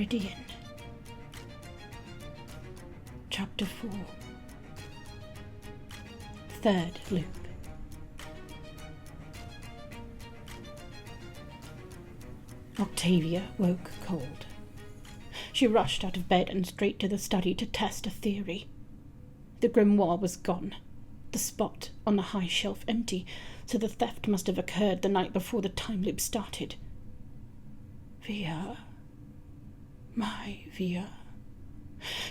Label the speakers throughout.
Speaker 1: Meridian. Chapter 4. Third loop. Octavia woke cold. She rushed out of bed and straight to the study to test a theory. The grimoire was gone, the spot on the high shelf empty, so the theft must have occurred the night before the time loop started. Via. My Via.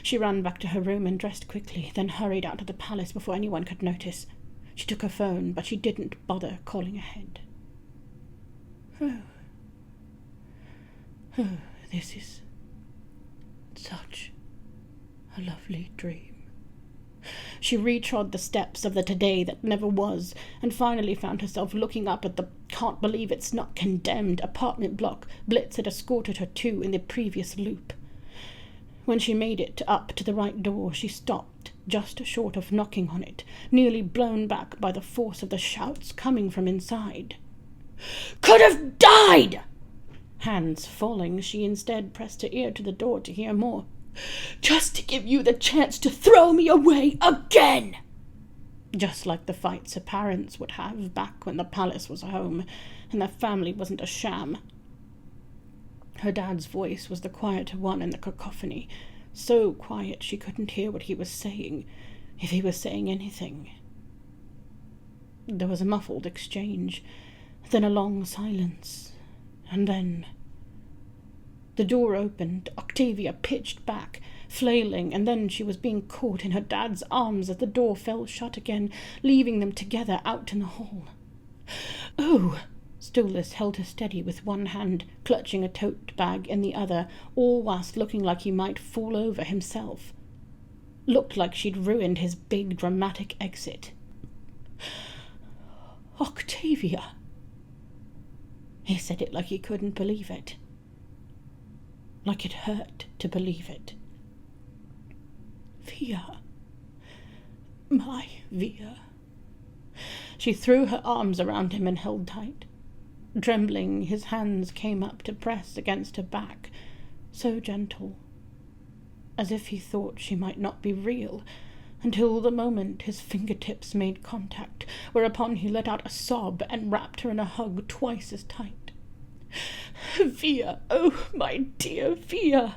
Speaker 1: She ran back to her room and dressed quickly, then hurried out of the palace before anyone could notice. She took her phone, but she didn't bother calling ahead. This is such a lovely dream. She retrod the steps of the today that never was, and finally found herself looking up at the can't-believe-it's-not-condemned apartment block Blitz had escorted her to in the previous loop. When she made it up to the right door, she stopped, just short of knocking on it, nearly blown back by the force of the shouts coming from inside. "Could have died!" Hands falling, she instead pressed her ear to the door to hear more. "Just to give you the chance to throw me away again!" Just like the fights her parents would have back when the palace was home, and their family wasn't a sham. Her dad's voice was the quieter one in the cacophony, so quiet she couldn't hear what he was saying, if he was saying anything. There was a muffled exchange, then a long silence, and then... The door opened, Octavia pitched back, flailing, and then she was being caught in her dad's arms as the door fell shut again, leaving them together out in the hall. "Oh!" Stolas held her steady with one hand, clutching a tote bag in the other, all whilst looking like he might fall over himself. Looked like she'd ruined his big, dramatic exit. "Octavia!" He said it like he couldn't believe it. Like it hurt to believe it. "Via. My Via." She threw her arms around him and held tight. Trembling, his hands came up to press against her back, so gentle, as if he thought she might not be real, until the moment his fingertips made contact, whereupon he let out a sob and wrapped her in a hug twice as tight. "Via, oh, my dear Via,"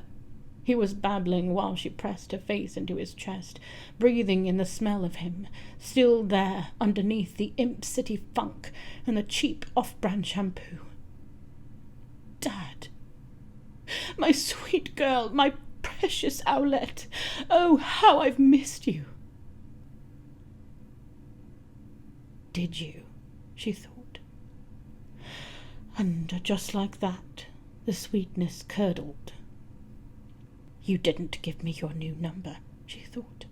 Speaker 1: he was babbling while she pressed her face into his chest, breathing in the smell of him, still there underneath the Imp City funk and the cheap off-brand shampoo. "Dad, my sweet girl, my precious Owlette, oh, how I've missed you." Did you? She thought. And just like that, the sweetness curdled. "You didn't give me your new number," she thought.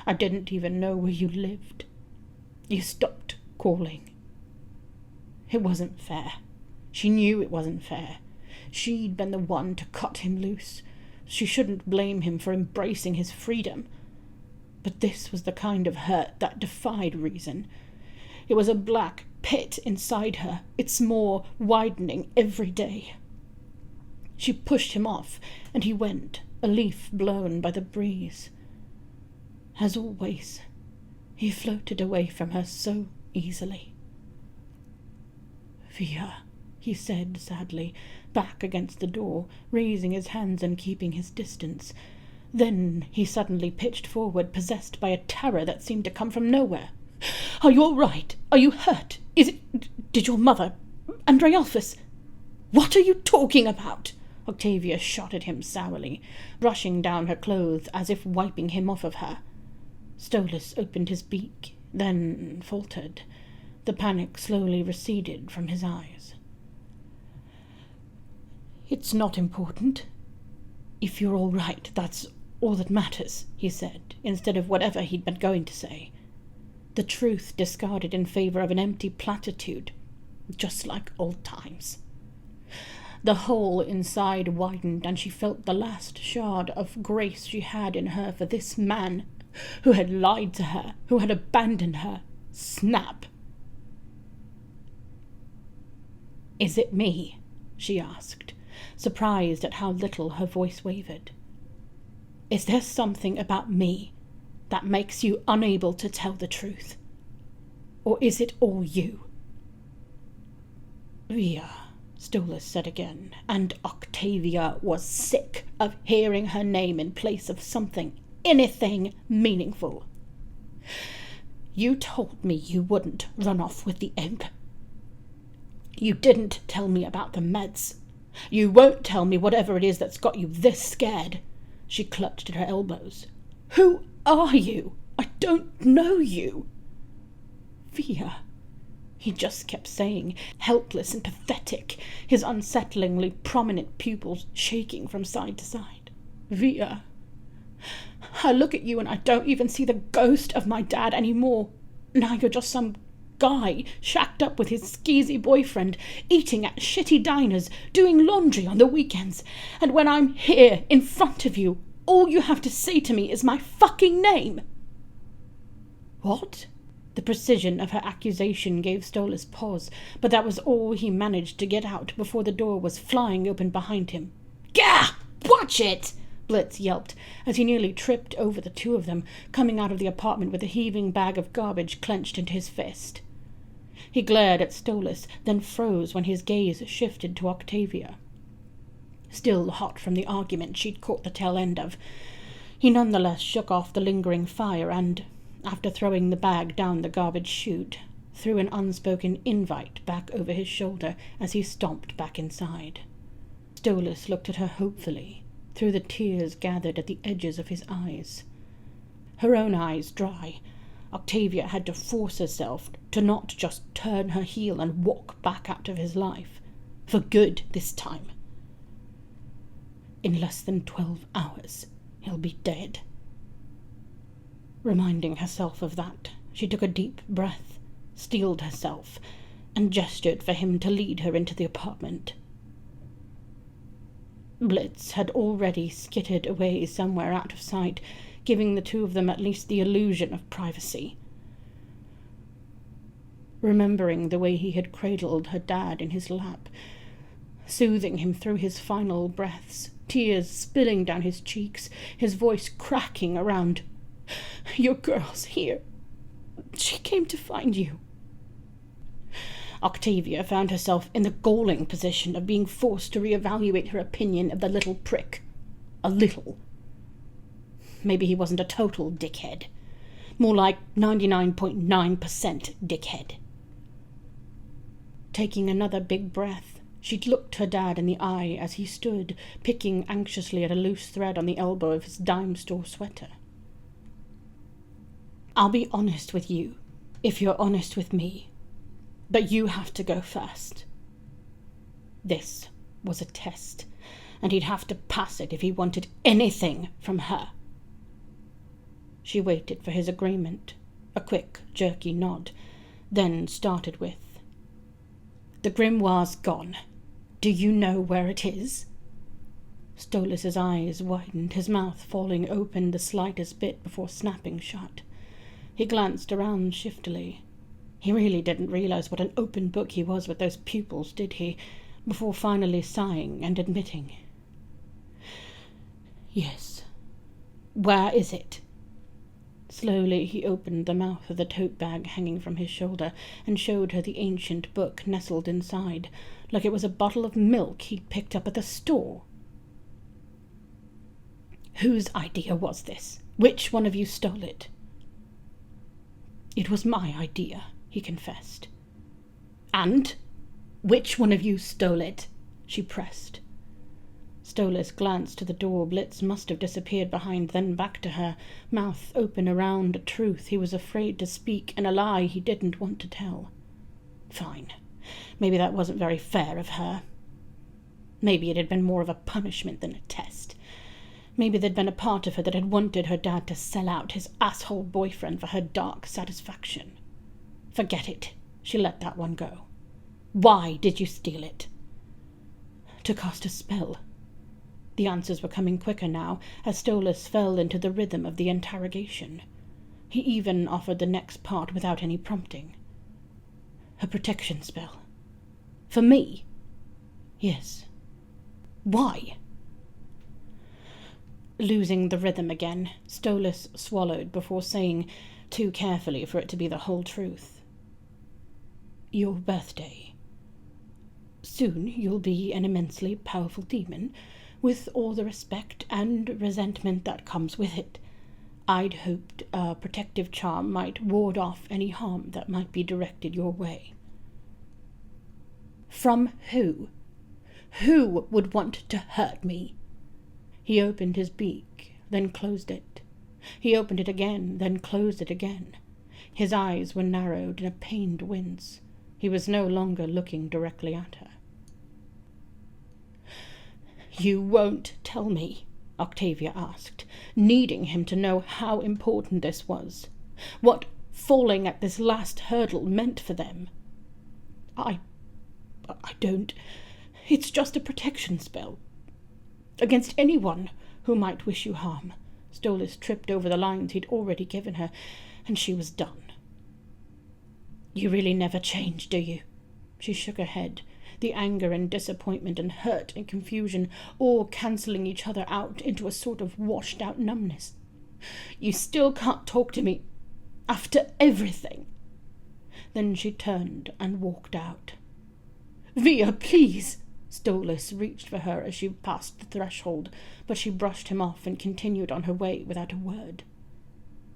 Speaker 1: "I didn't even know where you lived. You stopped calling." It wasn't fair. She knew it wasn't fair. She'd been the one to cut him loose. She shouldn't blame him for embracing his freedom. But this was the kind of hurt that defied reason. It was a black pit inside her, its maw widening every day. She pushed him off, and he went, a leaf blown by the breeze. As always, he floated away from her so easily. "Via," he said sadly, back against the door, raising his hands and keeping his distance. Then he suddenly pitched forward, possessed by a terror that seemed to come from nowhere. "Are you all right? Are you hurt? Did your mother... Andrealphus... What are you talking about?" Octavia shot at him sourly, brushing down her clothes as if wiping him off of her. Stolas opened his beak, then faltered. The panic slowly receded from his eyes. "It's not important. If you're all right, that's all that matters," he said, instead of whatever he'd been going to say. The truth discarded in favor of an empty platitude, just like old times. The hole inside widened, and she felt the last shard of grace she had in her for this man, who had lied to her, who had abandoned her, snap. "Is it me?" she asked, surprised at how little her voice wavered. "Is there something about me that makes you unable to tell the truth? Or is it all you?" "Via," Stolas said again, and Octavia was sick of hearing her name in place of anything meaningful. "You told me you wouldn't run off with the egg. You didn't tell me about the meds. You won't tell me whatever it is that's got you this scared." She clutched at her elbows. "Who are you? I don't know you." "Via," he just kept saying, helpless and pathetic, his unsettlingly prominent pupils shaking from side to side. "Via, I look at you and I don't even see the ghost of my dad anymore. Now you're just some guy shacked up with his skeezy boyfriend, eating at shitty diners, doing laundry on the weekends, and when I'm here in front of you, all you have to say to me is my fucking name." "What?" The precision of her accusation gave Stolas pause, but that was all he managed to get out before the door was flying open behind him. "Gah! Watch it!" Blitz yelped, as he nearly tripped over the two of them, coming out of the apartment with a heaving bag of garbage clenched into his fist. He glared at Stolas, then froze when his gaze shifted to Octavia. Still hot from the argument she'd caught the tail end of, he nonetheless shook off the lingering fire and, after throwing the bag down the garbage chute, threw an unspoken invite back over his shoulder as he stomped back inside. Stolas looked at her hopefully, through the tears gathered at the edges of his eyes. Her own eyes dry, Octavia had to force herself to not just turn her heel and walk back out of his life. For good this time. In less than 12 hours, he'll be dead. Reminding herself of that, she took a deep breath, steeled herself, and gestured for him to lead her into the apartment. Blitz had already skittered away somewhere out of sight, giving the two of them at least the illusion of privacy. Remembering the way he had cradled her dad in his lap, soothing him through his final breaths, tears spilling down his cheeks, his voice cracking around, "Your girl's here. She came to find you." Octavia found herself in the galling position of being forced to reevaluate her opinion of the little prick. A little. Maybe he wasn't a total dickhead. More like 99.9% dickhead. Taking another big breath, she looked her dad in the eye as he stood, picking anxiously at a loose thread on the elbow of his dime store sweater. "I'll be honest with you, if you're honest with me. But you have to go first." This was a test, and he'd have to pass it if he wanted anything from her. She waited for his agreement, a quick, jerky nod, then started with, "The grimoire's gone. Do you know where it is?" Stolas's eyes widened, his mouth falling open the slightest bit before snapping shut. He glanced around shiftily. He really didn't realize what an open book he was with those pupils, did he? Before finally sighing and admitting, "Yes. Where is it?" Slowly he opened the mouth of the tote bag hanging from his shoulder and showed her the ancient book nestled inside, like it was a bottle of milk he'd picked up at the store. "Whose idea was this? Which one of you stole it?" "It was my idea," he confessed. "And? Which one of you stole it?" she pressed. Stolas glanced to the door Blitz must have disappeared behind, then back to her, mouth open around a truth he was afraid to speak and a lie he didn't want to tell. Fine. Maybe that wasn't very fair of her. Maybe it had been more of a punishment than a test. Maybe there'd been a part of her that had wanted her dad to sell out his asshole boyfriend for her dark satisfaction. Forget it. She let that one go. "Why did you steal it?" "To cast a spell." The answers were coming quicker now, as Stolas fell into the rhythm of the interrogation. He even offered the next part without any prompting. "A protection spell." "For me?" "Yes." Why? Losing the rhythm again, Stolas swallowed before saying, too carefully for it to be the whole truth. Your birthday. Soon you'll be an immensely powerful demon, with all the respect and resentment that comes with it. I'd hoped a protective charm might ward off any harm that might be directed your way. From who? Who would want to hurt me? He opened his beak, then closed it. He opened it again, then closed it again. His eyes were narrowed in a pained wince. He was no longer looking directly at her. You won't tell me, Octavia asked, needing him to know how important this was, what falling at this last hurdle meant for them. I don't. It's just a protection spell. Against anyone who might wish you harm. Stolas tripped over the lines he'd already given her, and she was done. You really never change, do you? She shook her head, the anger and disappointment and hurt and confusion all cancelling each other out into a sort of washed-out numbness. You still can't talk to me after everything. Then she turned and walked out. Via, please! Stolas reached for her as she passed the threshold, but she brushed him off and continued on her way without a word.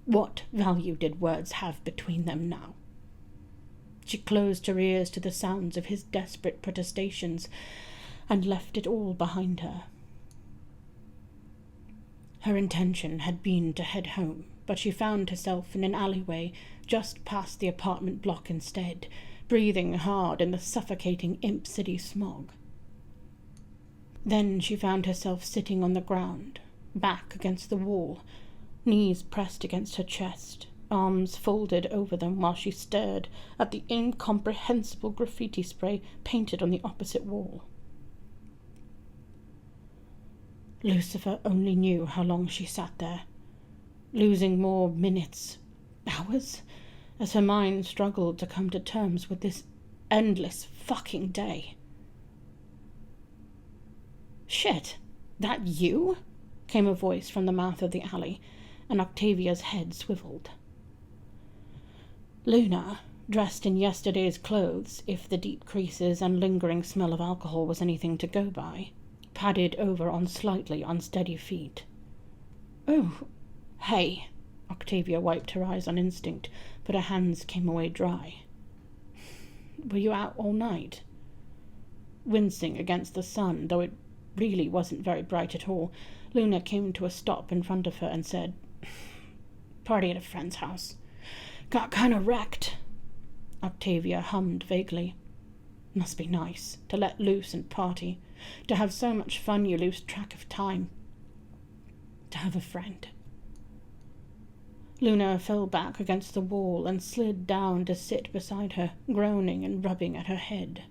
Speaker 1: What value did words have between them now? She closed her ears to the sounds of his desperate protestations and left it all behind her. Her intention had been to head home, but she found herself in an alleyway just past the apartment block instead, breathing hard in the suffocating Imp City smog. Then she found herself sitting on the ground, back against the wall, knees pressed against her chest, arms folded over them while she stared at the incomprehensible graffiti spray painted on the opposite wall. Lucifer only knew how long she sat there, losing more minutes, hours, as her mind struggled to come to terms with this endless fucking day. Shit, that you? Came a voice from the mouth of the alley, and Octavia's head swiveled. Luna, dressed in yesterday's clothes, if the deep creases and lingering smell of alcohol was anything to go by, padded over on slightly unsteady feet. Oh, hey. Octavia wiped her eyes on instinct, but her hands came away dry. Were you out all night? Wincing against the sun, though it really wasn't very bright at all, Luna came to a stop in front of her and said, Party at a friend's house. Got kind of wrecked. Octavia hummed vaguely. Must be nice to let loose and party, to have so much fun you lose track of time. To have a friend. Luna fell back against the wall and slid down to sit beside her, groaning and rubbing at her head.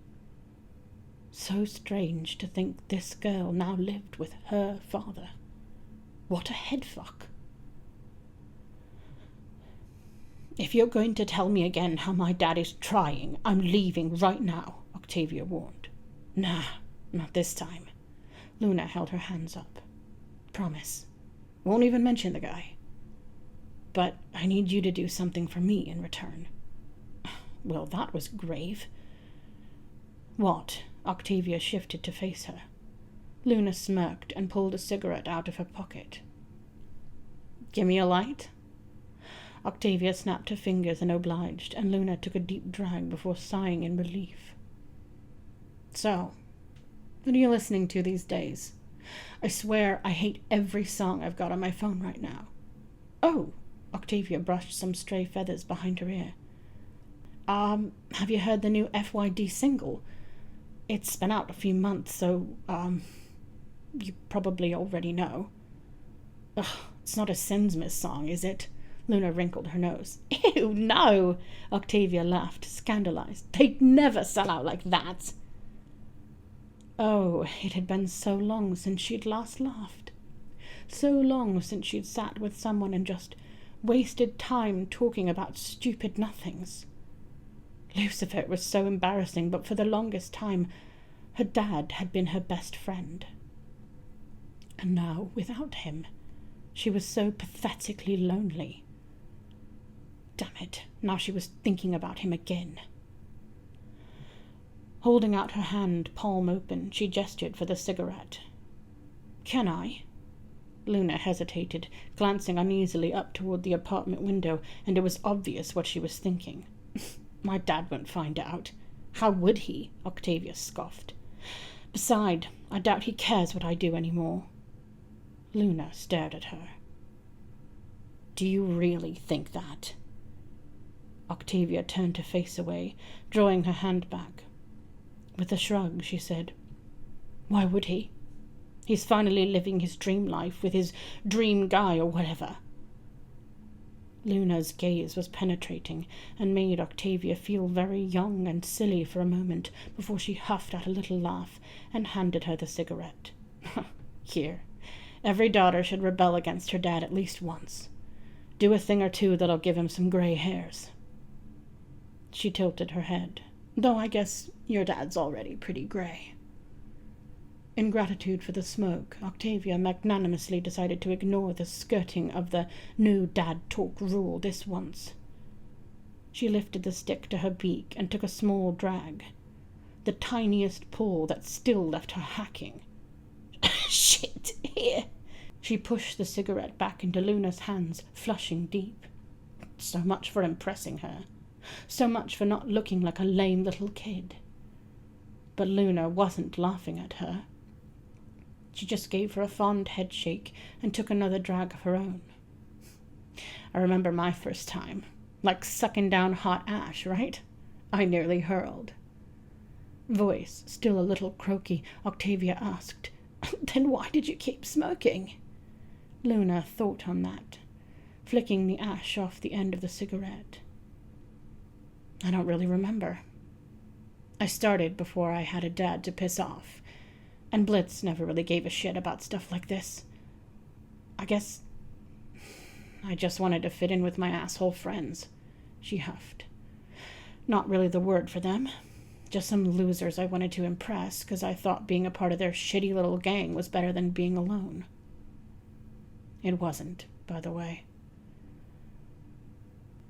Speaker 1: So strange to think this girl now lived with her father. What a headfuck. If you're going to tell me again how my dad is trying, I'm leaving right now, Octavia warned. Nah, not this time. Luna held her hands up. Promise. Won't even mention the guy. But I need you to do something for me in return. Well, that was grave. What? Octavia shifted to face her. Luna smirked and pulled a cigarette out of her pocket. Give me a light? Octavia snapped her fingers and obliged, and Luna took a deep drag before sighing in relief. So, what are you listening to these days? I swear I hate every song I've got on my phone right now. Oh, Octavia brushed some stray feathers behind her ear. Have you heard the new FYD single? It's been out a few months, so, you probably already know. Ugh, it's not a Sensmith song, is it? Luna wrinkled her nose. Ew, no! Octavia laughed, scandalized. They'd never sell out like that. Oh, it had been so long since she'd last laughed. So long since she'd sat with someone and just wasted time talking about stupid nothings. Lucifer was so embarrassing, but for the longest time, her dad had been her best friend, And now, without him, she was so pathetically lonely. Damn it, now she was thinking about him again. Holding out her hand, palm open, she gestured for the cigarette. "Can I?" Luna hesitated, glancing uneasily up toward the apartment window, and it was obvious what she was thinking. "My dad won't find out. How would he?" Octavia scoffed. "Besides, I doubt he cares what I do anymore." Luna stared at her. "Do you really think that?" Octavia turned to face away, drawing her hand back. With a shrug, she said, "Why would he? He's finally living his dream life with his dream guy or whatever." Luna's gaze was penetrating and made Octavia feel very young and silly for a moment before she huffed out a little laugh and handed her the cigarette. "Here, every daughter should rebel against her dad at least once. Do a thing or two that'll give him some gray hairs." She tilted her head, "Though I guess your dad's already pretty gray." In gratitude for the smoke, Octavia magnanimously decided to ignore the skirting of the no dad talk rule this once. She lifted the stick to her beak and took a small drag, the tiniest pull that still left her hacking. "Shit, here!" She pushed the cigarette back into Luna's hands, flushing deep. So much for impressing her. So much for not looking like a lame little kid. But Luna wasn't laughing at her. She just gave her a fond head shake and took another drag of her own. "I remember my first time. Like sucking down hot ash, right? I nearly hurled." Voice still a little croaky, Octavia asked, "Then why did you keep smoking?" Luna thought on that, flicking the ash off the end of the cigarette. "I don't really remember. I started before I had a dad to piss off, and Blitz never really gave a shit about stuff like this. I guess I just wanted to fit in with my asshole friends," she huffed. "Not really the word for them. Just some losers I wanted to impress because I thought being a part of their shitty little gang was better than being alone. It wasn't, by the way."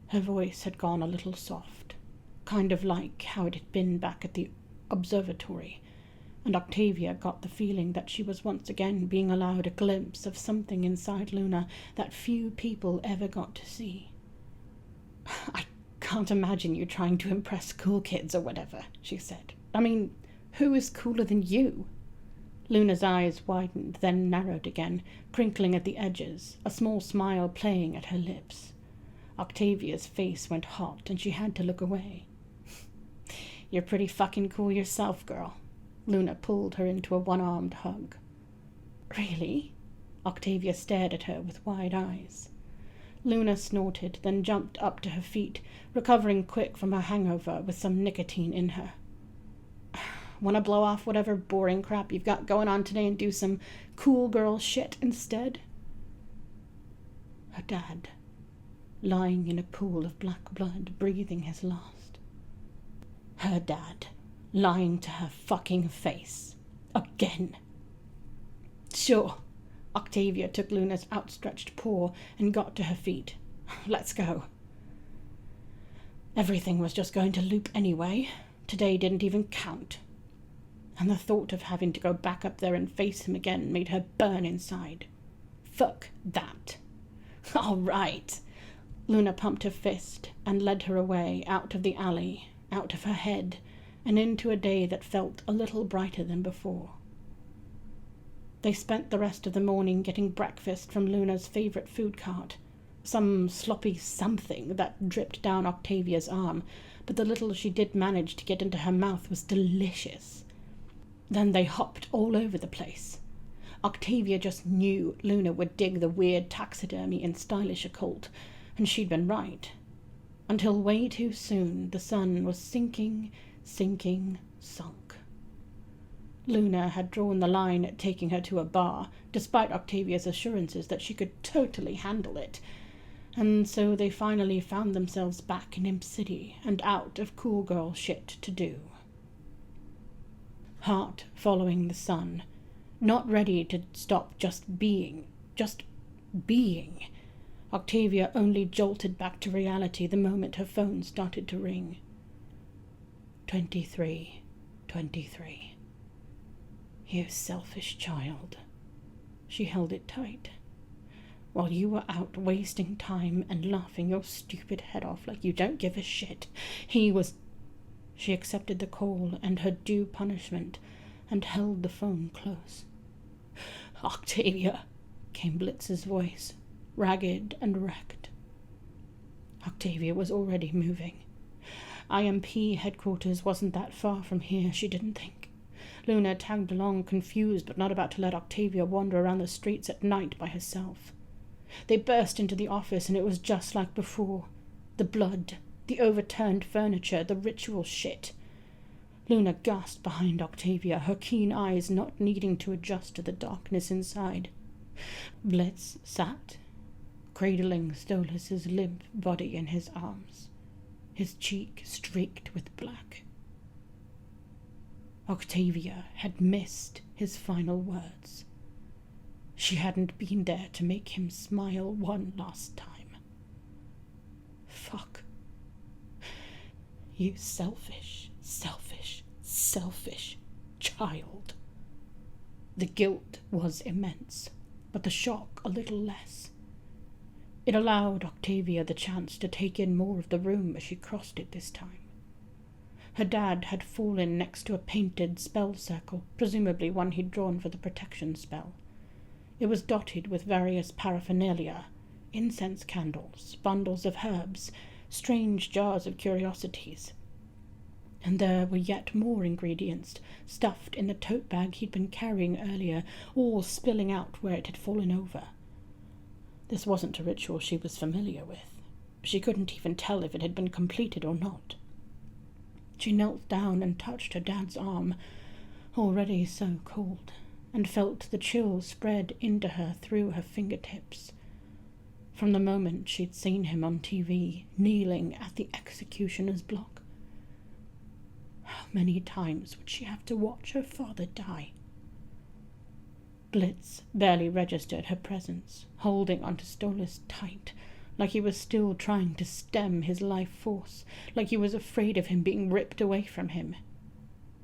Speaker 1: Her voice had gone a little soft, kind of like how it had been back at the observatory, and Octavia got the feeling that she was once again being allowed a glimpse of something inside Luna that few people ever got to see. "I can't imagine you trying to impress cool kids or whatever," she said. "I mean, who is cooler than you?" Luna's eyes widened, then narrowed again, crinkling at the edges, a small smile playing at her lips. Octavia's face went hot, and she had to look away. "You're pretty fucking cool yourself, girl." Luna pulled her into a one-armed hug. "Really?" Octavia stared at her with wide eyes. Luna snorted, then jumped up to her feet, recovering quick from her hangover with some nicotine in her. "Want to blow off whatever boring crap you've got going on today and do some cool girl shit instead?" Her dad, lying in a pool of black blood, breathing his last. Her dad, lying to her fucking face. Again. "Sure." Octavia took Luna's outstretched paw and got to her feet. "Let's go." Everything was just going to loop anyway. Today didn't even count. And the thought of having to go back up there and face him again made her burn inside. Fuck that. "All right." Luna pumped her fist and led her away, out of the alley, out of her head, and into a day that felt a little brighter than before. They spent the rest of the morning getting breakfast from Luna's favorite food cart, some sloppy something that dripped down Octavia's arm, but the little she did manage to get into her mouth was delicious. Then they hopped all over the place. Octavia just knew Luna would dig the weird taxidermy and stylish occult, and she'd been right. Until way too soon the sun was sinking, sunk. Luna had drawn the line at taking her to a bar, despite Octavia's assurances that she could totally handle it, and so they finally found themselves back in Imp City and out of cool girl shit to do. Heart following the sun, not ready to stop just being. Octavia only jolted back to reality the moment her phone started to ring. 23. You selfish child. She held it tight. While you were out wasting time and laughing your stupid head off like you don't give a shit, he was... She accepted the call and her due punishment and held the phone close. Octavia, came Blitz's voice, ragged and wrecked. Octavia was already moving. IMP headquarters wasn't that far from here, she didn't think. Luna tagged along, confused but not about to let Octavia wander around the streets at night by herself. They burst into the office and it was just like before. The blood, the overturned furniture, the ritual shit. Luna gasped behind Octavia, her keen eyes not needing to adjust to the darkness inside. Blitz sat, cradling Stolas's limp body in his arms, his cheek streaked with black. Octavia had missed his final words. She hadn't been there to make him smile one last time. Fuck. You selfish child. The guilt was immense, but the shock a little less. It allowed Octavia the chance to take in more of the room as she crossed it this time. Her dad had fallen next to a painted spell circle, presumably one he'd drawn for the protection spell. It was dotted with various paraphernalia, incense candles, bundles of herbs, strange jars of curiosities. And there were yet more ingredients, stuffed in the tote bag he'd been carrying earlier, all spilling out where it had fallen over. This wasn't a ritual she was familiar with. She couldn't even tell if it had been completed or not. She knelt down and touched her dad's arm, already so cold, and felt the chill spread into her through her fingertips. From the moment she'd seen him on TV, kneeling at the executioner's block. How many times would she have to watch her father die? Blitz barely registered her presence, holding onto Stolas tight, like he was still trying to stem his life force, like he was afraid of him being ripped away from him.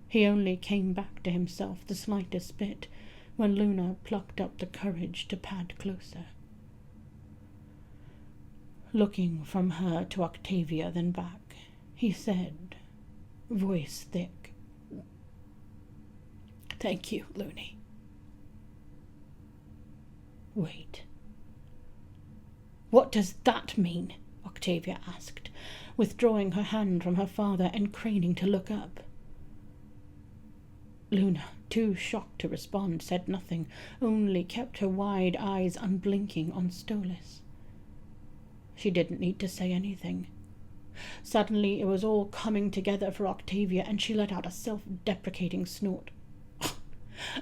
Speaker 1: He only came back to himself the slightest bit when Luna plucked up the courage to pad closer. Looking from her to Octavia, then back, he said, voice thick, "Thank you, Looney." Wait. What does that mean? Octavia asked, withdrawing her hand from her father and craning to look up. Luna, too shocked to respond, said nothing, only kept her wide eyes unblinking on Stolas. She didn't need to say anything. Suddenly it was all coming together for Octavia, and she let out a self-deprecating snort.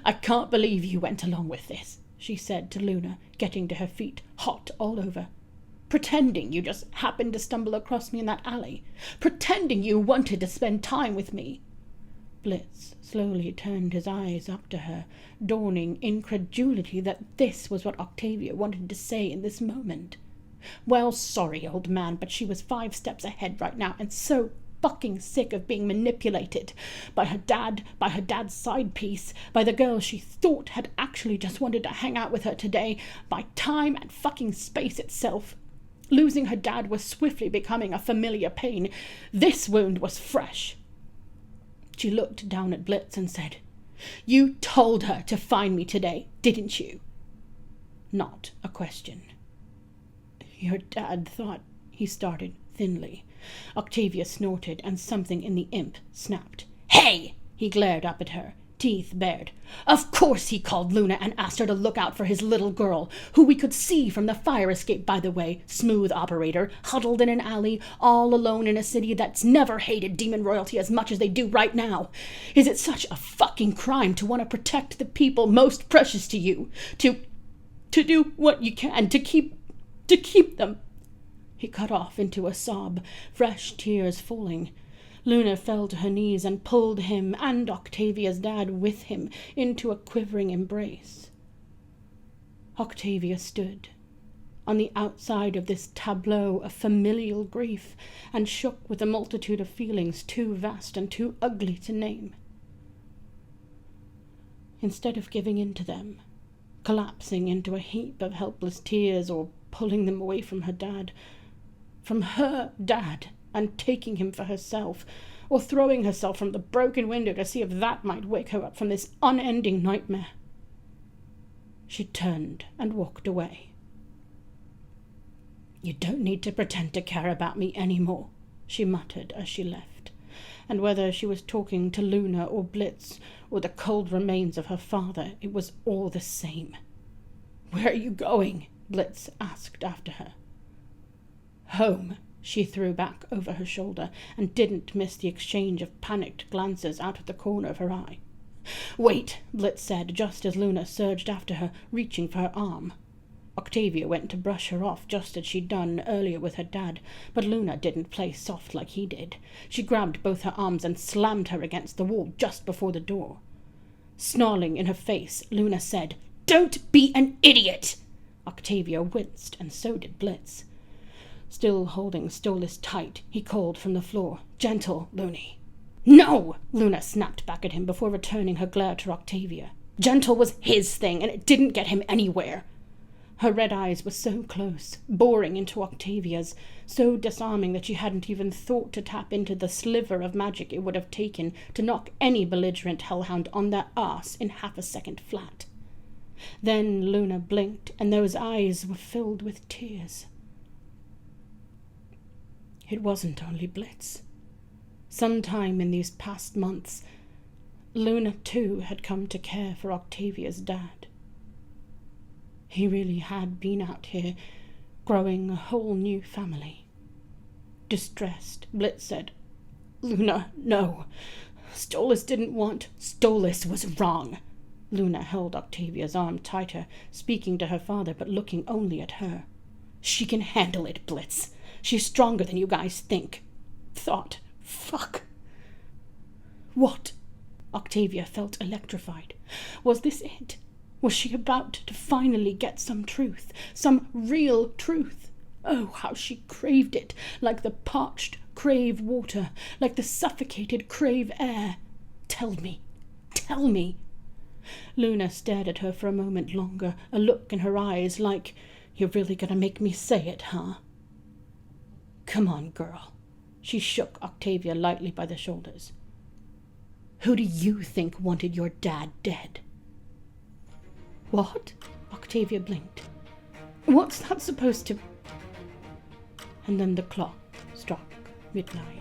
Speaker 1: "I can't believe you went along with this," she said to Luna, getting to her feet, hot all over. "Pretending you just happened to stumble across me in that alley. Pretending you wanted to spend time with me." Blitz slowly turned his eyes up to her, dawning incredulity that this was what Octavia wanted to say in this moment. Well, sorry, old man, but she was 5 steps ahead right now, and so fucking sick of being manipulated by her dad, by her dad's side piece, by the girl she thought had actually just wanted to hang out with her today, by time and fucking space itself. Losing her dad was swiftly becoming a familiar pain. This wound was fresh. She looked down at Blitz and said, "You told her to find me today, didn't you?" Not a question. "Your dad thought," he started thinly. Octavia snorted, and something in the imp snapped. "Hey!" He glared up at her, teeth bared. "Of course he called Luna and asked her to look out for his little girl, who we could see from the fire escape, by the way, smooth operator, huddled in an alley, all alone in a city that's never hated demon royalty as much as they do right now. Is it such a fucking crime to want to protect the people most precious to you? To do what you can to keep them?" He cut off into a sob, fresh tears falling. Luna fell to her knees and pulled him and Octavia's dad with him into a quivering embrace. Octavia stood on the outside of this tableau of familial grief and shook with a multitude of feelings too vast and too ugly to name. Instead of giving in to them, collapsing into a heap of helpless tears or pulling them away from her dad, and taking him for herself, or throwing herself from the broken window to see if that might wake her up from this unending nightmare, she turned and walked away. "You don't need to pretend to care about me anymore," she muttered as she left, and whether she was talking to Luna or Blitz or the cold remains of her father, it was all the same. "Where are you going?" Blitz asked after her. "Home," she threw back over her shoulder, and didn't miss the exchange of panicked glances out of the corner of her eye. "Wait," Blitz said, just as Luna surged after her, reaching for her arm. Octavia went to brush her off just as she'd done earlier with her dad, but Luna didn't play soft like he did. She grabbed both her arms and slammed her against the wall just before the door. Snarling in her face, Luna said, "Don't be an idiot!" Octavia winced, and so did Blitz. Still holding Stolas tight, he called from the floor, "Gentle, Looney." "No!" Luna snapped back at him before returning her glare to Octavia. "Gentle was his thing, and it didn't get him anywhere." Her red eyes were so close, boring into Octavia's, so disarming that she hadn't even thought to tap into the sliver of magic it would have taken to knock any belligerent hellhound on their arse in half a second flat. Then Luna blinked, and those eyes were filled with tears. It wasn't only Blitz. Sometime in these past months, Luna too had come to care for Octavia's dad. He really had been out here, growing a whole new family. Distressed, Blitz said, "Luna, no. Stolas didn't want—" "Stolas was wrong." Luna held Octavia's arm tighter, speaking to her father but looking only at her. "She can handle it, Blitz. She's stronger than you guys think. Thought. Fuck." What? Octavia felt electrified. Was this it? Was she about to finally get some truth, some real truth? Oh, how she craved it, like the parched crave water, like the suffocated crave air. Tell me, tell me. Luna stared at her for a moment longer, a look in her eyes like, "You're really gonna make me say it, huh?" "Come on, girl." She shook Octavia lightly by the shoulders. "Who do you think wanted your dad dead?" "What?" Octavia blinked. "What's that supposed to—" And then the clock struck midnight.